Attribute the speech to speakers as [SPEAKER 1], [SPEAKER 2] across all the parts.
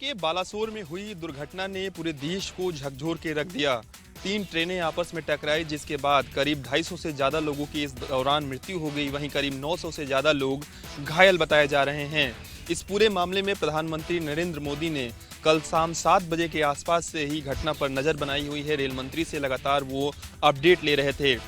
[SPEAKER 1] देखिए, बालासोर में हुई दुर्घटना ने पूरे देश को झकझोर के रख दिया। 3 ट्रेनें आपस में टकराई, जिसके बाद करीब 250 से ज्यादा लोगों की इस दौरान मृत्यु हो गई। वहीं करीब 900 से ज्यादा लोग घायल बताए जा रहे हैं। इस पूरे मामले में प्रधानमंत्री नरेंद्र मोदी ने कल शाम 7 बजे के आसपास से ही घटना पर नजर बनाई हुई है। रेल मंत्री से लगातार वो अपडेट ले रहे थे।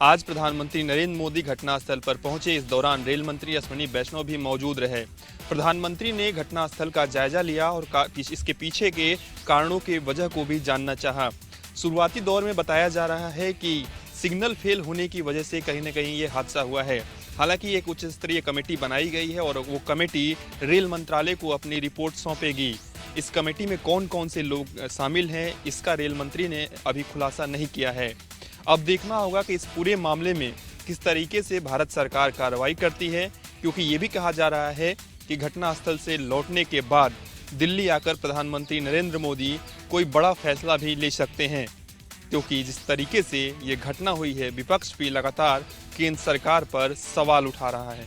[SPEAKER 1] आज प्रधानमंत्री नरेंद्र मोदी घटनास्थल पर पहुंचे। इस दौरान रेल मंत्री अश्विनी वैष्णव भी मौजूद रहे। प्रधानमंत्री ने घटनास्थल का जायजा लिया और इसके पीछे के कारणों की वजह को भी जानना चाहा। शुरुआती दौर में बताया जा रहा है कि सिग्नल फेल होने की वजह से कहीं न कहीं ये हादसा हुआ है। हालांकि एक उच्च स्तरीय कमेटी बनाई गई है और वो कमेटी रेल मंत्रालय को अपनी रिपोर्ट सौंपेगी। इस कमेटी में कौन कौन से लोग शामिल हैं, इसका रेल मंत्री ने अभी खुलासा नहीं किया है। अब देखना होगा कि इस पूरे मामले में किस तरीके से भारत सरकार कार्रवाई करती है, क्योंकि ये भी कहा जा रहा है कि घटनास्थल से लौटने के बाद दिल्ली आकर प्रधानमंत्री नरेंद्र मोदी कोई बड़ा फैसला भी ले सकते हैं, क्योंकि जिस तरीके से ये घटना हुई है, विपक्ष भी लगातार केंद्र सरकार पर सवाल उठा रहा है।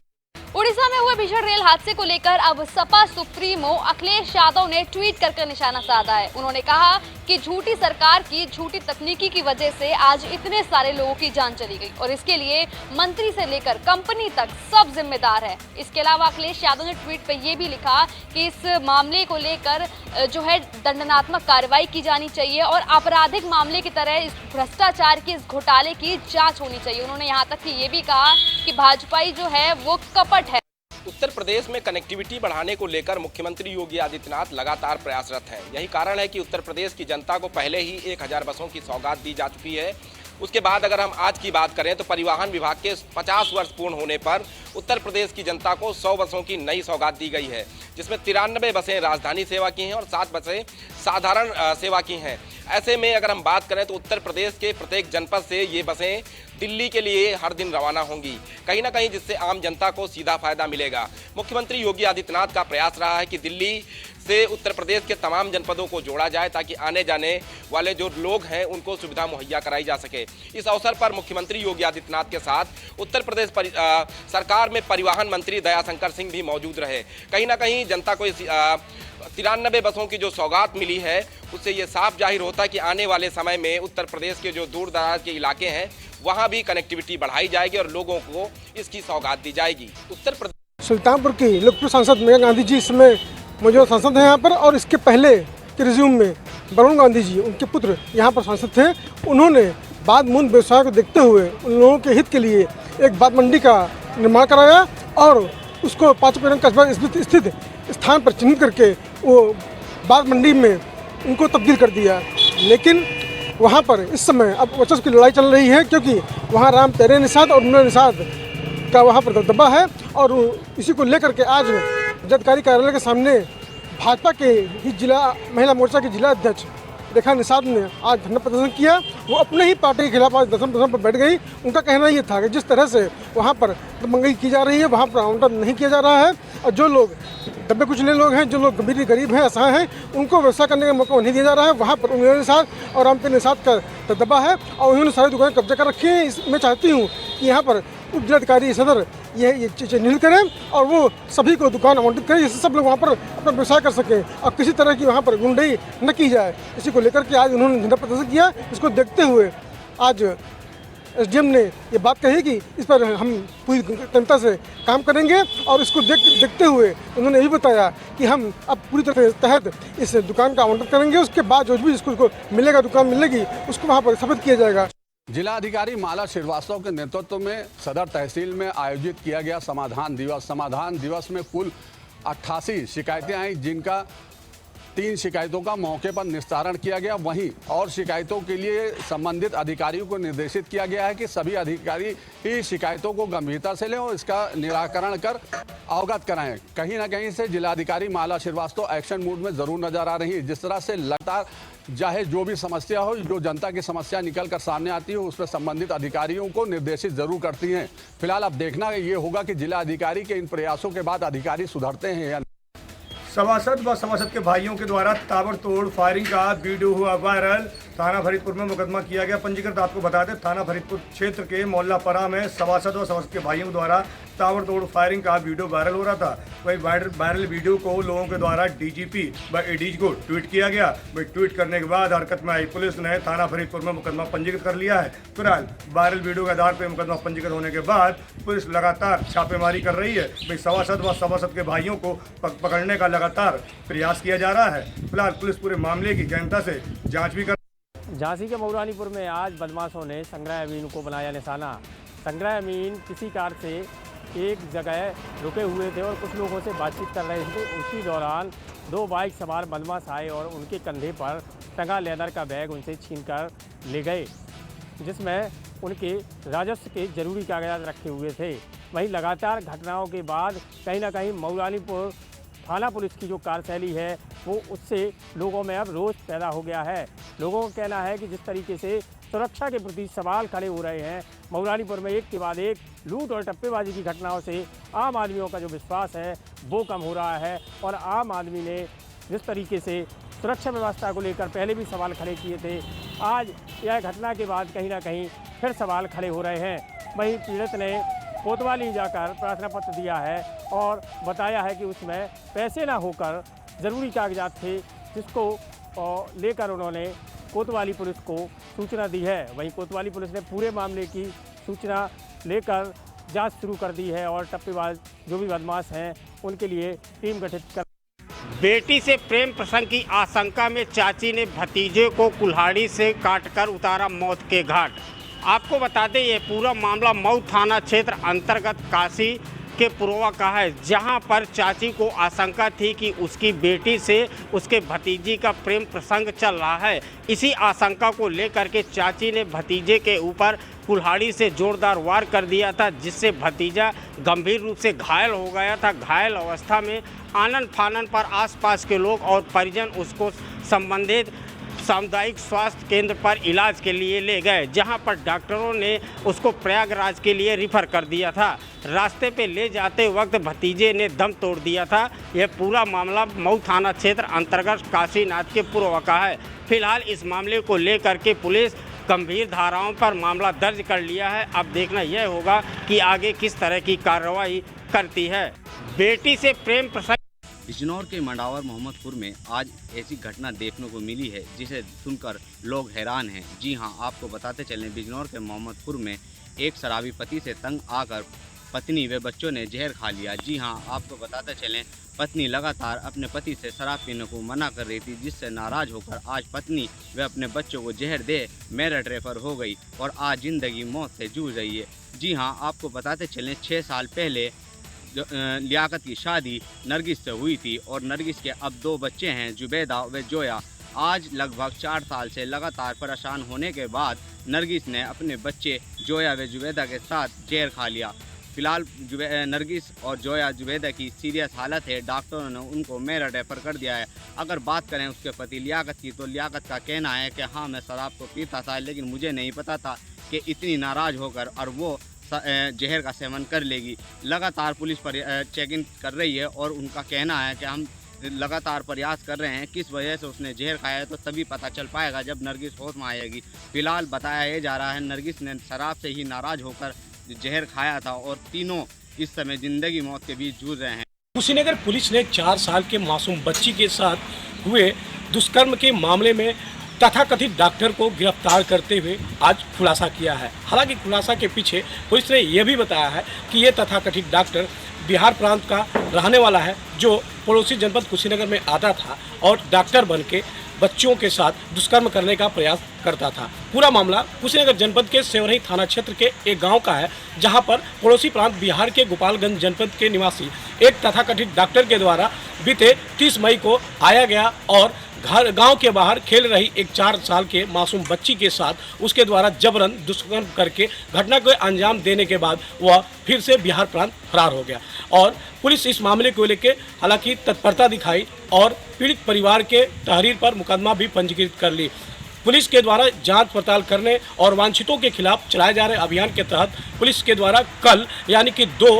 [SPEAKER 2] उड़ीसा में हुए भीषण रेल हादसे को लेकर अब सपा सुप्रीमो अखिलेश यादव ने ट्वीट कर निशाना साधा है। उन्होंने कहा कि झूठी सरकार की झूठी तकनीकी की वजह से आज इतने सारे लोगों की जान चली गई और इसके लिए मंत्री से लेकर कंपनी तक सब जिम्मेदार है। इसके अलावा अखिलेश यादव ने ट्वीट पे ये भी लिखा कि इस मामले को लेकर जो है दंडात्मक कार्रवाई की जानी चाहिए और आपराधिक मामले की तरह इस भ्रष्टाचार की, इस घोटाले की जाँच होनी चाहिए। उन्होंने यहाँ तक कि ये भी कहा कि भाजपाई जो है वो कपट है।
[SPEAKER 3] उत्तर प्रदेश में कनेक्टिविटी बढ़ाने को लेकर मुख्यमंत्री योगी आदित्यनाथ लगातार प्रयासरत हैं। यही कारण है कि उत्तर प्रदेश की जनता को पहले ही 1000 बसों की सौगात दी जा चुकी है। उसके बाद अगर हम आज की बात करें तो परिवहन विभाग के 50 वर्ष पूर्ण होने पर उत्तर प्रदेश की जनता को 100 बसों की नई सौगात दी गई है, जिसमें 93 बसें राजधानी सेवा की हैं और 7 बसें साधारण सेवा की हैं। ऐसे में अगर हम बात करें तो उत्तर प्रदेश के प्रत्येक जनपद से ये बसें दिल्ली के लिए हर दिन रवाना होंगी, कहीं ना कहीं जिससे आम जनता को सीधा फायदा मिलेगा। मुख्यमंत्री योगी आदित्यनाथ का प्रयास रहा है कि दिल्ली से उत्तर प्रदेश के तमाम जनपदों को जोड़ा जाए ताकि आने जाने वाले जो लोग हैं उनको सुविधा मुहैया कराई जा सके। इस अवसर पर मुख्यमंत्री योगी आदित्यनाथ के साथ उत्तर प्रदेश सरकार में परिवहन मंत्री दयाशंकर सिंह भी मौजूद रहे। कहीं ना कहीं जनता को 93 बसों की जो सौगात मिली है उससे ये साफ जाहिर होता है कि आने वाले समय में उत्तर प्रदेश के जो दूर दराज के इलाके हैं वहाँ भी कनेक्टिविटी बढ़ाई जाएगी और लोगों को इसकी सौगात दी जाएगी। उत्तर प्रदेश
[SPEAKER 4] सुल्तानपुर की लोकप्रिय सांसद मेनका गांधी जी इस समय मौजूद सांसद हैं यहाँ पर, और इसके पहले के रिज्यूम में वरुण गांधी जी, उनके पुत्र, यहाँ पर सांसद थे। उन्होंने बाघ मूंद व्यवसाय को देखते हुए उन लोगों के हित के लिए एक बाघ मंडी का निर्माण कराया और उसको 5 कस्बा स्थित स्थान पर चिन्हित करके वो बाघ मंडी में उनको तब्दील कर दिया। लेकिन वहाँ पर इस समय अब वर्चस्व की लड़ाई चल रही है, क्योंकि वहाँ राम तेरे निषाद और नुना निषाद का वहाँ पर दबदबा है। और इसी को लेकर के आज जिलाधिकारी कार्यालय के सामने भाजपा के ही जिला महिला मोर्चा के जिला अध्यक्ष रेखा निषाद ने आज धरना प्रदर्शन किया। वो अपने ही पार्टी के खिलाफ आज धरना पर बैठ गई। उनका कहना ये था कि जिस तरह से वहाँ पर मंगई की जा रही है, वहाँ पर आवंटन नहीं किया जा रहा है और जो लोग दबे कुचले लोग हैं, जो लोग गरीब हैं, असहाय हैं, उनको व्यवसाय करने का मौका नहीं दिया जा रहा है। वहाँ पर उन्होंने निषाद और राम तेरे निषाद का दबदबा है और उन्होंने सारी दुकानें कब्जा कर रखी हैं। मैं चाहती हूँ कि यहाँ पर उप जिलाधिकारी सदर ये चिन्हित करें और वो सभी को दुकान आवंटित करें, जिससे सब लोग वहाँ पर अपना व्यवसाय कर सकें और किसी तरह की वहाँ पर गुंडाई न की जाए। इसी को लेकर के आज उन्होंने धरना प्रदर्शन किया। इसको देखते हुए आज एसडीएम ने ये बात कही कि इस पर हम पूरी गंभीरता से काम करेंगे और इसको देखते हुए उन्होंने ये बताया कि हम अब पूरी तरह तहत इस दुकान का आवंटन करेंगे। उसके बाद जो भी इसको मिलेगा, दुकान मिलेगी, उसको वहाँ पर स्थापित किया जाएगा।
[SPEAKER 5] जिलाधिकारी माला श्रीवास्तव के नेतृत्व में सदर तहसील में आयोजित किया गया समाधान दिवस में कुल 88 शिकायतें आई, जिनका 3 शिकायतों का मौके पर निस्तारण किया गया। वहीं और शिकायतों के लिए संबंधित अधिकारियों को निर्देशित किया गया है कि सभी अधिकारी ही शिकायतों को गंभीरता से लें और इसका निराकरण कर अवगत कराएं। कहीं ना कहीं से जिलाधिकारी माला श्रीवास्तव एक्शन मूड में जरूर नजर आ रही है। जिस तरह से लगातार चाहे जो भी समस्या हो, जो जनता की समस्या निकल कर सामने आती हो, उस पर संबंधित अधिकारियों को निर्देशित जरूर करती हैं। फिलहाल अब देखना ये होगा कि जिला अधिकारी के इन प्रयासों के बाद अधिकारी सुधरते हैं या
[SPEAKER 6] सभासद व सभासद के भाइयों के द्वारा ताबड़तोड़ फायरिंग का वीडियो हुआ वायरल। थाना फरीदपुर में मुकदमा किया गया पंजीकृत। आपको बता दें, थाना फरीदपुर क्षेत्र के मोहल्लापरा में सभासद और सभासद के भाइयों द्वारा ताबड़तोड़ फायरिंग का वीडियो वायरल हो रहा था। वही वायरल वीडियो को लोगों के द्वारा डीजीपी व एडीजी को ट्वीट किया गया। वही ट्वीट करने के बाद हरकत में आई पुलिस ने थाना फरीदपुर में मुकदमा पंजीकृत कर लिया है। फिलहाल वायरल वीडियो के आधार पर मुकदमा पंजीकृत होने के बाद पुलिस लगातार छापेमारी कर रही है। भाई सभासद व सभासद के भाइयों को पकड़ने का लगातार प्रयास किया जा रहा है। फिलहाल पुलिस पूरे मामले की गहनता से जाँच भी कर।
[SPEAKER 7] झांसी के मऊरानीपुर में आज बदमाशों ने संग्रह अमीन को बनाया निशाना। संग्रह अमीन किसी कार से एक जगह रुके हुए थे और कुछ लोगों से बातचीत कर रहे थे। उसी दौरान 2 बाइक सवार बदमाश आए और उनके कंधे पर टंगा लेदर का बैग उनसे छीनकर ले गए, जिसमें उनके राजस्व के जरूरी कागजात रखे हुए थे। वहीं लगातार घटनाओं के बाद कहीं ना कहीं मऊरानीपुर थाना पुलिस की जो कार्यशैली है वो उससे लोगों में अब रोष पैदा हो गया है। लोगों का कहना है कि जिस तरीके से सुरक्षा के प्रति सवाल खड़े हो रहे हैं, मऊरानीपुर में एक के बाद एक लूट और टप्पेबाजी की घटनाओं से आम आदमियों का जो विश्वास है वो कम हो रहा है। और आम आदमी ने जिस तरीके से सुरक्षा व्यवस्था को लेकर पहले भी सवाल खड़े किए थे, आज यह घटना के बाद कहीं ना कहीं फिर सवाल खड़े हो रहे हैं। वहीं पीड़ित ने कोतवाली जाकर प्रार्थना पत्र दिया है और बताया है कि उसमें पैसे ना होकर ज़रूरी कागजात थे, जिसको लेकर उन्होंने कोतवाली पुलिस को सूचना दी है। वहीं कोतवाली पुलिस ने पूरे मामले की सूचना लेकर जांच शुरू कर दी है और टप्पेबाज जो भी बदमाश हैं उनके लिए टीम गठित कर।
[SPEAKER 8] बेटी से प्रेम प्रसंग की आशंका में चाची ने भतीजे को कुल्हाड़ी से काटकर उतारा मौत के घाट। आपको बता दें ये पूरा मामला मऊ थाना क्षेत्र अंतर्गत काशी के पुरवा का है, जहां पर चाची को आशंका थी कि उसकी बेटी से उसके भतीजी का प्रेम प्रसंग चल रहा है। इसी आशंका को लेकर के चाची ने भतीजे के ऊपर कुल्हाड़ी से जोरदार वार कर दिया था, जिससे भतीजा गंभीर रूप से घायल हो गया था। घायल अवस्था में आनन फानन पर आसपास के लोग और परिजन उसको संबंधित सामुदायिक स्वास्थ्य केंद्र पर इलाज के लिए ले गए, जहां पर डॉक्टरों ने उसको प्रयागराज के लिए रिफ़र कर दिया था। रास्ते पे ले जाते वक्त भतीजे ने दम तोड़ दिया था। यह पूरा मामला मऊ थाना क्षेत्र अंतर्गत काशीनाथ के पूर्व का है। फिलहाल इस मामले को लेकर के पुलिस गंभीर धाराओं पर मामला दर्ज कर लिया है। अब देखना यह होगा कि आगे किस तरह की कार्रवाई करती है। बेटी से प्रेम प्रसंग।
[SPEAKER 9] बिजनौर के मंडावर मोहम्मदपुर में आज ऐसी घटना देखने को मिली है जिसे सुनकर लोग हैरान हैं। जी हां, आपको बताते चलें, बिजनौर के मोहम्मदपुर में एक शराबी पति से तंग आकर पत्नी व बच्चों ने जहर खा लिया। जी हां, आपको बताते चलें, पत्नी लगातार अपने पति से शराब पीने को मना कर रही थी, जिससे नाराज होकर आज पत्नी व अपने बच्चों को जहर दे मेरठ रेफर हो गई और आज जिंदगी मौत से जूझ रही है। जी हां, आपको बताते चलें, 6 साल पहले लियाकत की शादी नरगिस से हुई थी और नरगिस के अब 2 बच्चे हैं, जुबैदा व जोया। आज लगभग 4 साल से लगातार परेशान होने के बाद नरगिस ने अपने बच्चे जोया व जुबैदा के साथ जहर खा लिया। फिलहाल नरगिस और जोया जुबैदा की सीरियस हालत है। डॉक्टरों ने उनको मेरठ रेफर कर दिया है। अगर बात करें उसके पति लियाकत की, तो लियाकत का कहना है कि हाँ, मैं शराब तो पीता था, लेकिन मुझे नहीं पता था कि इतनी नाराज़ होकर और वो जहर का सेवन कर लेगी। लगातार पुलिस पर चेकिंग कर रही है और उनका कहना है कि हम लगातार प्रयास कर रहे हैं, किस वजह से उसने जहर खाया है तो तभी पता चल पाएगा जब नरगिस होश में आएगी। फिलहाल बताया ये जा रहा है नरगिस ने शराब से ही नाराज़ होकर जहर खाया था और तीनों इस समय ज़िंदगी मौत के बीच जूझ रहे हैं।
[SPEAKER 10] कुशीनगर पुलिस ने 4 साल के मासूम बच्ची के साथ हुए दुष्कर्म के मामले में तथाकथित डॉक्टर को गिरफ्तार करते हुए आज खुलासा किया है। हालांकि खुलासा के पीछे पुलिस ने यह भी बताया है कि ये तथाकथित डॉक्टर बिहार प्रांत का रहने वाला है, जो पड़ोसी जनपद कुशीनगर में आता था और डॉक्टर बन के बच्चों के साथ दुष्कर्म करने का प्रयास करता था। पूरा मामला कुशीनगर जनपद के सेवरही थाना क्षेत्र के एक गांव का है, जहां पर पड़ोसी प्रांत बिहार के गोपालगंज जनपद के निवासी एक तथाकथित डॉक्टर के द्वारा बीते 30 मई को आया गया और गांव के बाहर खेल रही एक 4 साल के मासूम बच्ची के साथ उसके द्वारा जबरन दुष्कर्म करके घटना को अंजाम देने के बाद वह फिर से बिहार प्रांत फरार हो गया। और पुलिस इस मामले को लेकर हालांकि तत्परता दिखाई और पीड़ित परिवार के तहरीर पर मुकदमा भी पंजीकृत कर ली। पुलिस के द्वारा जांच पड़ताल करने और वांछितों के खिलाफ चलाए जा रहे अभियान के तहत पुलिस के द्वारा कल यानी कि 2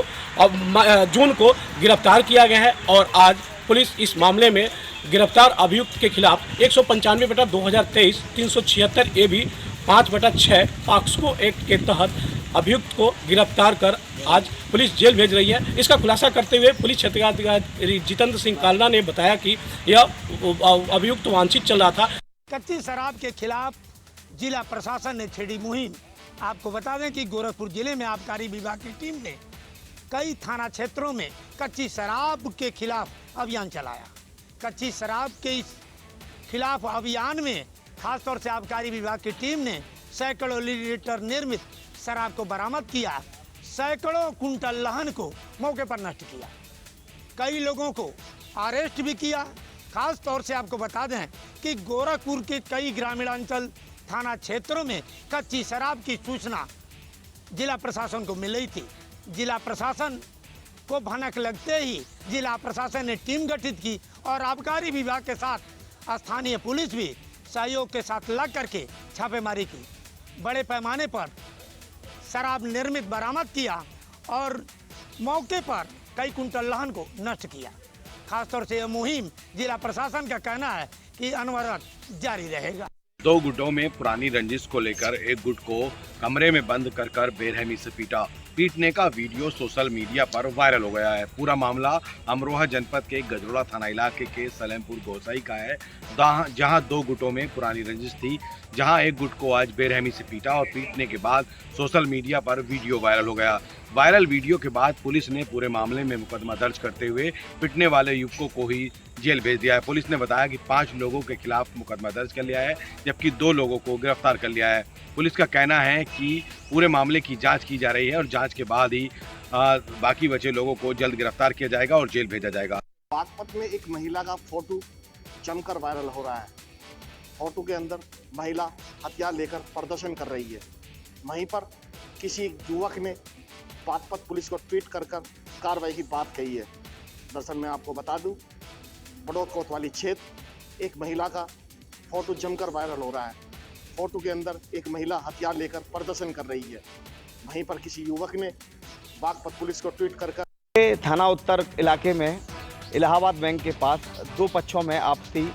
[SPEAKER 10] जून को गिरफ्तार किया गया है और आज पुलिस इस मामले में गिरफ्तार अभियुक्त के खिलाफ 195/2023, 376 AB, 5/6 पॉक्सो एक्ट के तहत अभियुक्त को गिरफ्तार कर आज पुलिस जेल भेज रही है। इसका खुलासा करते हुए पुलिस क्षेत्राधिकारी जितेंद्र सिंह कालना ने बताया कि यह अभियुक्त वांछित चल रहा था।
[SPEAKER 11] कच्ची शराब के खिलाफ जिला प्रशासन ने छेड़ी मुहिम। आपको बता दें कि गोरखपुर जिले में आबकारी विभाग की टीम ने कई थाना क्षेत्रों में कच्ची शराब के खिलाफ अभियान चलाया। कच्ची शराब के इस खिलाफ अभियान में खासतौर से आबकारी विभाग की टीम ने सैकड़ों लीटर निर्मित शराब को बरामद किया, सैकड़ों कुंटल लहन को मौके पर नष्ट किया, कई लोगों को अरेस्ट भी किया। खास तौर से आपको बता दें कि गोरखपुर के कई ग्रामीणांचल थाना क्षेत्रों में कच्ची शराब की सूचना जिला प्रशासन को मिल रही थी। जिला प्रशासन को भनक लगते ही जिला प्रशासन ने टीम गठित की और आबकारी विभाग के साथ स्थानीय पुलिस भी सहयोग के साथ लग करके छापेमारी की। बड़े पैमाने पर शराब निर्मित बरामद किया और मौके पर कई कुंटल लहन को नष्ट किया। खासतौर से यह मुहिम जिला प्रशासन का कहना है कि अनवरत जारी रहेगा।
[SPEAKER 12] 2 गुटों में पुरानी रंजिश को लेकर एक गुट को कमरे में बंद कर बेरहमी से पीटने का वीडियो सोशल मीडिया पर वायरल हो गया है। पूरा मामला अमरोहा जनपद के गजरोला थाना इलाके के सलेमपुर गोसाई का है, जहां 2 गुटों में पुरानी रंजिश थी, जहां एक गुट को आज बेरहमी से पीटा और पीटने के बाद सोशल मीडिया पर वीडियो वायरल हो गया। वायरल वीडियो के बाद पुलिस ने पूरे मामले में मुकदमा दर्ज करते हुए पिटने वाले युवकों को ही जेल भेज दिया है। पुलिस ने बताया कि 5 लोगों के खिलाफ मुकदमा दर्ज कर लिया है, जबकि 2 लोगों को गिरफ्तार कर लिया है। पुलिस का कहना है कि पूरे मामले की जांच की जा रही है और जांच के बाद ही बाकी बचे लोगों को जल्द गिरफ्तार किया जाएगा और जेल भेजा जाएगा।
[SPEAKER 13] बागपत में एक महिला का फोटो जमकर वायरल हो रहा है। फोटो के अंदर महिला हथियार लेकर प्रदर्शन कर रही है। वहीं पर किसी युवक ने बागपत पुलिस को ट्वीट कर कार्रवाई की बात कही है। दरअसल मैं आपको बता दूं, बड़ौद कोतवाली क्षेत्र एक महिला का फोटो जमकर वायरल हो रहा है। फोटो के अंदर एक महिला हथियार लेकर प्रदर्शन कर रही है। वहीं पर किसी युवक ने बागपत पुलिस को ट्वीट कर
[SPEAKER 14] थाना उत्तर इलाके में इलाहाबाद बैंक के पास 2 पक्षों में आपसी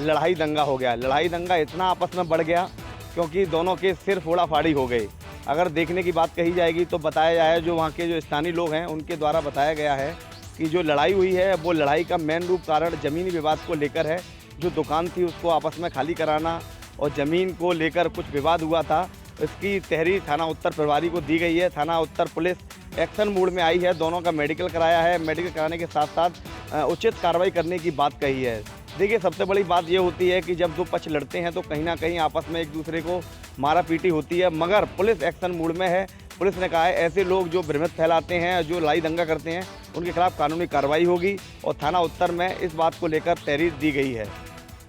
[SPEAKER 14] लड़ाई दंगा हो गया। लड़ाई दंगा इतना आपस में बढ़ गया क्योंकि दोनों के सिर फोड़ाफाड़ी हो गई। अगर देखने की बात कही जाएगी तो बताया जाए, जो वहाँ के जो स्थानीय लोग हैं उनके द्वारा बताया गया है कि जो लड़ाई हुई है वो लड़ाई का मेन रूप कारण ज़मीनी विवाद को लेकर है। जो दुकान थी उसको आपस में खाली कराना और ज़मीन को लेकर कुछ विवाद हुआ था। इसकी तहरीर थाना उत्तर प्रभारी को दी गई है। थाना उत्तर पुलिस एक्शन मोड में आई है। दोनों का मेडिकल कराया है। मेडिकल कराने के साथ साथ उचित कार्रवाई करने की बात कही है। देखिए, सबसे बड़ी बात ये होती है कि जब 2 पक्ष लड़ते हैं तो कहीं ना कहीं आपस में एक दूसरे को मारा पीटी होती है, मगर पुलिस एक्शन मोड में है। पुलिस ने कहा है ऐसे लोग जो भ्रमित फैलाते हैं, जो लड़ाई दंगा करते हैं, उनके खिलाफ कानूनी कार्रवाई होगी और थाना उत्तर में इस बात को लेकर तहरीर दी गई है।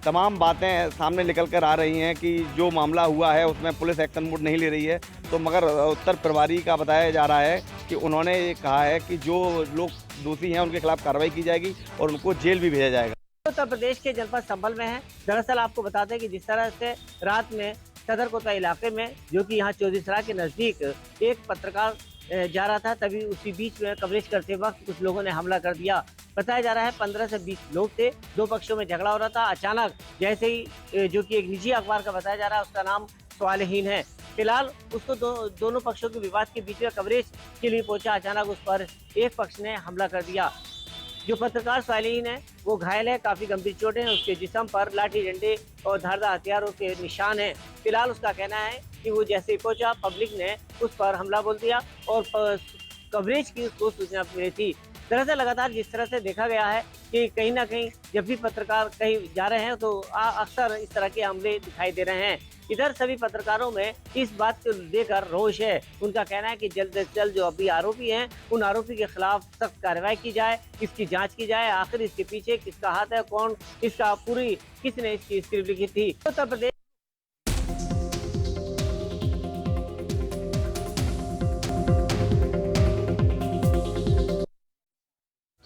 [SPEAKER 14] तमाम बातें सामने निकल कर आ रही हैं कि जो मामला हुआ है उसमें पुलिस एक्शन मोड नहीं ले रही है, तो मगर उत्तर प्रभारी का बताया जा रहा है कि उन्होंने ये कहा है कि जो लोग दोषी हैं उनके खिलाफ कार्रवाई की जाएगी और उनको जेल भी भेजा जाएगा।
[SPEAKER 15] उत्तर प्रदेश के जनपद संभल में है। दरअसल आपको बताते हैं कि जिस तरह से रात में सदर कोतवाली इलाके में, जो कि यहाँ चौधरीसरा के नज़दीक एक पत्रकार जा रहा था, तभी उसी बीच में कवरेज करते वक्त कुछ लोगों ने हमला कर दिया। बताया जा रहा है 15 से 20 लोग थे। 2 पक्षों में झगड़ा हो रहा था। अचानक जैसे ही, जो कि एक निजी अखबार का बताया जा रहा है, उसका नाम सवालहीन है, फिलहाल उसको दोनों पक्षों के विवाद के बीच में कवरेज के लिए पहुंचा। अचानक उस पर एक पक्ष ने हमला कर दिया। जो पत्रकार सवालहीन है वो घायल है, काफ़ी गंभीर चोटें हैं। उसके जिस्म पर लाठी डंडे और धारदार हथियारों के निशान हैं। फिलहाल उसका कहना है कि वो जैसे ही पहुंचा, पब्लिक ने उस पर हमला बोल दिया और कवरेज की उसको सूचना मिली थी। दरअसल लगातार जिस तरह से देखा गया है कि कहीं ना कहीं जब भी पत्रकार कहीं जा रहे हैं तो अक्सर इस तरह के हमले दिखाई दे रहे हैं। इधर सभी पत्रकारों में इस बात को लेकर रोष है। उनका कहना है कि जल्द से जल्द जो अभी आरोपी हैं उन आरोपी के खिलाफ सख्त कार्रवाई की जाए, इसकी जांच की जाए, आखिर इसके पीछे किसका हाथ है, कौन इसका किसने इसकी स्क्रिप्ट लिखी थी। उत्तर प्रदेश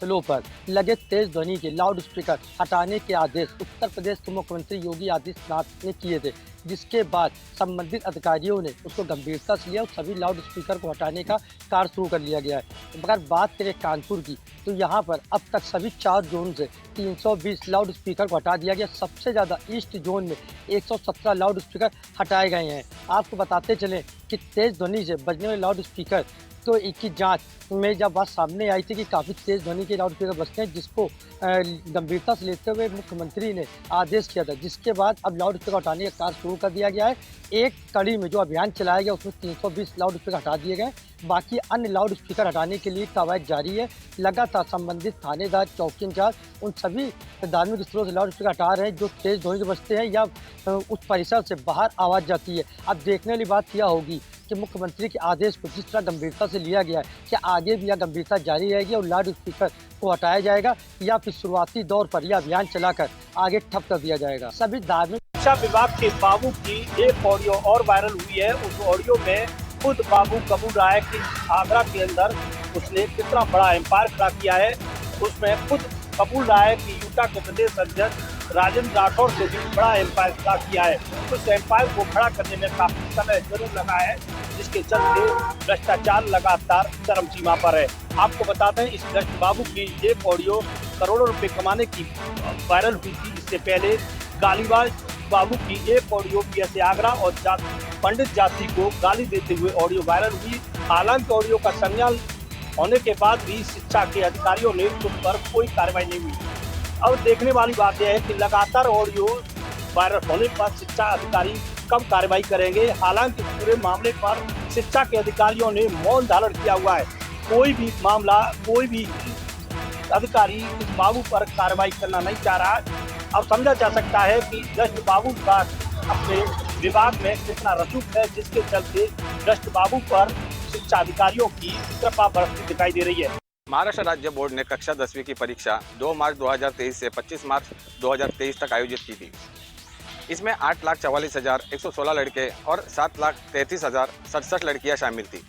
[SPEAKER 16] स्थलों पर लगे तेज ध्वनि के लाउड स्पीकर हटाने के आदेश उत्तर प्रदेश के मुख्यमंत्री योगी आदित्यनाथ ने किए थे, जिसके बाद संबंधित अधिकारियों ने उसको गंभीरता से लिया और सभी लाउड स्पीकर को हटाने का कार्य शुरू कर लिया गया है। अगर बात करें कानपुर की, तो यहाँ पर अब तक सभी 4 जोन से 320 लाउड स्पीकर को हटा दिया गया। सबसे ज़्यादा ईस्ट जोन में 117 लाउड स्पीकर हटाए गए हैं। आपको बताते चलें कि तेज़ ध्वनि से बजने वाले लाउड स्पीकर तो की जांच में जब बात सामने आई थी कि काफ़ी तेज़ ध्वनि के लाउड स्पीकर बजते हैं, जिसको गंभीरता से लेते हुए मुख्यमंत्री ने आदेश किया था, जिसके बाद अब लाउड स्पीकर हटाने का कार्य शुरू कर दिया गया है। एक कड़ी में जो अभियान चलाया गया उसमें 320 लाउड स्पीकर हटा दिए गए। बाकी अन्य लाउड स्पीकर हटाने के लिए कवायद जारी है। लगातार संबंधित थानेदार, चौकी इंचार्ज उन सभी धार्मिक स्थलों से लाउड स्पीकर हटा रहे हैं जो तेज़ ध्वनि से बजते हैं या उस परिसर से बाहर आवाज़ जाती है। अब देखने वाली बात यह होगी कि मुख्यमंत्री के आदेश को जिस तरह गंभीरता से लिया गया है, क्या आगे भी यह गंभीरता जारी रहेगी और लाउड स्पीकर को हटाया जाएगा या फिर शुरुआती दौर पर यह अभियान चलाकर आगे ठप कर दिया जाएगा। सभी धार्मिक
[SPEAKER 17] शिक्षा विभाग के बाबू की एक ऑडियो और वायरल हुई है। उस ऑडियो में खुद बाबू कबूल रहा है कि आगरा के अंदर उसने कितना बड़ा एम्पायर खड़ा किया है। उसमें खुद कबूल रहा है कि यूटा के प्रदेश अध्यक्ष राजेंद्र राठौर से भी बड़ा एम्पायर खड़ा किया है। उस एम्पायर को खड़ा करने में काफी समय जरूर लगा है, जिसके चलते भ्रष्टाचार लगातार चरम सीमा पर है। आपको बता दें, इस भ्रष्ट बाबू की एक ऑडियो करोड़ों रुपए कमाने की वायरल हुई थी। इससे पहले गालीबाज बाबू की एक ऑडियो पीएसए आगरा और पंडित जाति को गाली देते हुए ऑडियो वायरल हुई। हालांकि ऑडियो का संज्ञान होने के बाद भी शिक्षा के अधिकारियों ने उस पर कोई कार्रवाई नहीं हुई। अब देखने वाली बात यह है कि लगातार ऑडियो वायरल होने पर शिक्षा अधिकारी कब कार्रवाई करेंगे। हालांकि पूरे मामले पर शिक्षा के अधिकारियों ने मौन धारण किया हुआ है। कोई भी मामला, कोई भी अधिकारी इस बाबू पर कार्रवाई करना नहीं चाह रहा है। अब समझा जा सकता है कि भ्रष्ट बाबू का अपने विभाग में कितना रसूख है, जिसके चलते भ्रष्ट बाबू पर शिक्षा अधिकारियों की कृपा बरसती दिखाई दे रही है।
[SPEAKER 3] महाराष्ट्र राज्य बोर्ड ने कक्षा 10वीं की परीक्षा 2 मार्च 2023 से 25 मार्च 2023 तक आयोजित की थी। इसमें 8,44,116 लड़के और 7,33,067 लड़कियां शामिल थी।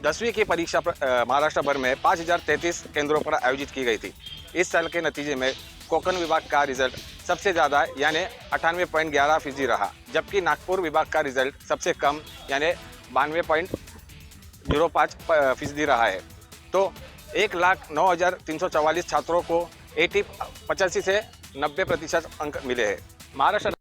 [SPEAKER 3] 10वीं की परीक्षा महाराष्ट्र भर में 5,033 केंद्रों पर आयोजित की गई थी। इस साल के नतीजे में कोकण विभाग का रिजल्ट सबसे ज़्यादा यानी 98.11% रहा, जबकि नागपुर विभाग का रिजल्ट सबसे कम यानी 92.05% रहा है। तो 1,09,344 छात्रों को 85 से 90% अंक मिले हैं। महाराष्ट्र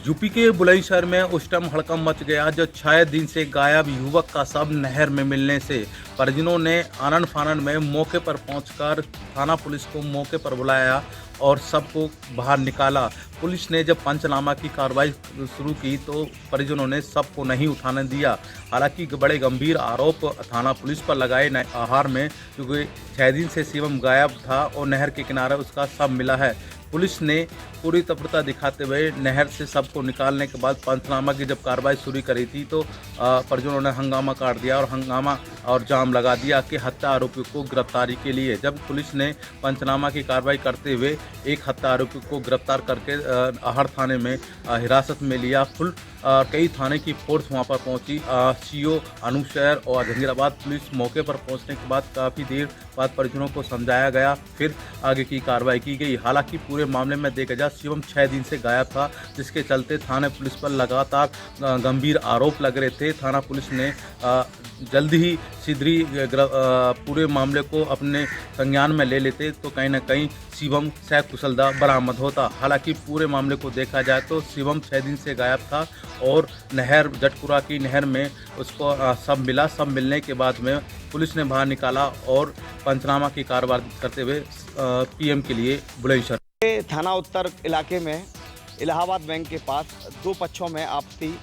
[SPEAKER 18] यूपी के बुलंदशहर में उस टाइम हड़कंप मच गया जब 6 दिन से गायब युवक का शव नहर में मिलने से परिजनों ने आनन फानन में मौके पर पहुंचकर थाना पुलिस को मौके पर बुलाया और सबको बाहर निकाला। पुलिस ने जब पंचनामा की कार्रवाई शुरू की तो परिजनों ने सबको नहीं उठाने दिया। हालांकि बड़े गंभीर आरोप थाना पुलिस पर लगाए आहार में, क्योंकि 6 दिन से शिवम गायब था और नहर के किनारे उसका शव मिला है। पुलिस ने पूरी तत्परता दिखाते हुए नहर से सबको निकालने के बाद पंचनामा की जब कार्रवाई शुरू करी थी तो परिजनों ने हंगामा काट दिया और हंगामा और जाम लगा दिया कि हत्या आरोपी को गिरफ्तारी के लिए। जब पुलिस ने पंचनामा की कार्रवाई करते हुए एक हत्या आरोपी को गिरफ्तार करके आहर थाने में हिरासत में लिया। कई थाने की फोर्स वहां पर पहुंची। सीओ अनूप शहर और जहांगीराबाद पुलिस मौके पर पहुंचने के बाद काफ़ी देर बाद परिजनों को समझाया गया, फिर आगे की कार्रवाई की गई। हालांकि पूरे मामले में देखा जाए शिवम 6 दिन से गायब था, जिसके चलते थाने पुलिस पर लगातार गंभीर आरोप लग रहे थे। थाना पुलिस ने जल्द ही शीघ्र पूरे मामले को अपने संज्ञान में ले लेते तो कहीं ना कहीं शिवम सकुशलता बरामद होता। हालांकि पूरे मामले को देखा जाए तो शिवम 6 दिन से गायब था और नहर जटपुरा की नहर में उसको सब मिला। सब मिलने के बाद में पुलिस ने बाहर निकाला और पंचनामा की कार्रवाई करते हुए पीएम के लिए बुलंदशहर
[SPEAKER 14] थाना उत्तर इलाके में इलाहाबाद बैंक के पास 2 पक्षों में आपसी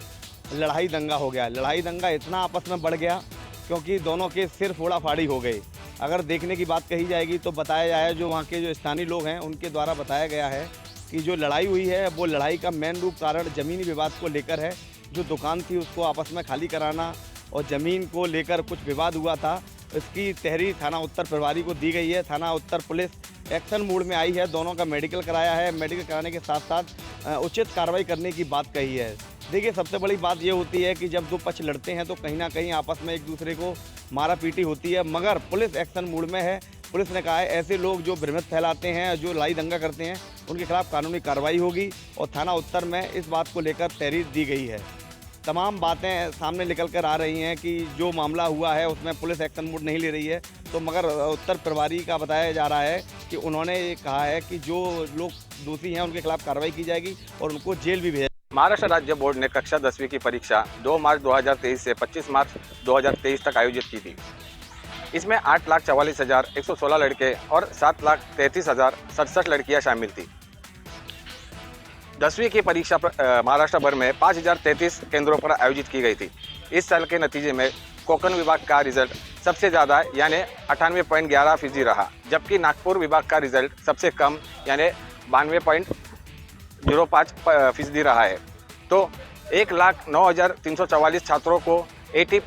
[SPEAKER 14] लड़ाई दंगा हो गया। लड़ाई दंगा इतना आपस में बढ़ गया क्योंकि दोनों के सिर फोड़ा फाड़ी हो गई। अगर देखने की बात कही जाएगी तो बताया जाए जो वहाँ के जो स्थानीय लोग हैं उनके द्वारा बताया गया है कि जो लड़ाई हुई है वो लड़ाई का मेन रूप कारण ज़मीनी विवाद को लेकर है। जो दुकान थी उसको आपस में खाली कराना और ज़मीन को लेकर कुछ विवाद हुआ था। इसकी तहरीर थाना उत्तर प्रभारी को दी गई है। थाना उत्तर पुलिस एक्शन मोड में आई है। दोनों का मेडिकल कराया है। मेडिकल कराने के साथ साथ उचित कार्रवाई करने की बात कही है। देखिए, सबसे बड़ी बात ये होती है कि जब दो पक्ष लड़ते हैं तो कहीं ना कहीं आपस में एक दूसरे को मारा पीटी होती है, मगर पुलिस एक्शन मूड में है। पुलिस ने कहा है ऐसे लोग जो भ्रमित फैलाते हैं, जो लड़ाई दंगा करते हैं, उनके खिलाफ कानूनी कार्रवाई होगी और थाना उत्तर में इस बात को लेकर तहरीर दी गई है। तमाम बातें सामने निकल कर आ रही हैं कि जो मामला हुआ है उसमें पुलिस एक्शन मूड नहीं ले रही है, तो मगर उत्तर प्रभारी का बताया जा रहा है कि उन्होंने ये कहा है कि जो लोग दोषी हैं उनके खिलाफ कार्रवाई की जाएगी और उनको जेल भी भेजा।
[SPEAKER 3] महाराष्ट्र राज्य बोर्ड ने कक्षा 10वीं की परीक्षा 2 मार्च 2023 से 25 मार्च 2023 तक आयोजित की थी। इसमें 8,44,116 लड़के और 7,33,067 लड़कियां शामिल थी। 10वीं की परीक्षा महाराष्ट्र भर में 5,033 केंद्रों पर आयोजित की गई थी। इस साल के नतीजे में कोकण विभाग का रिजल्ट सबसे ज़्यादा यानी 98.11% रहा, जबकि नागपुर विभाग का रिजल्ट सबसे कम यानी 92.05% रहा है। तो 1,09,344 छात्रों को 80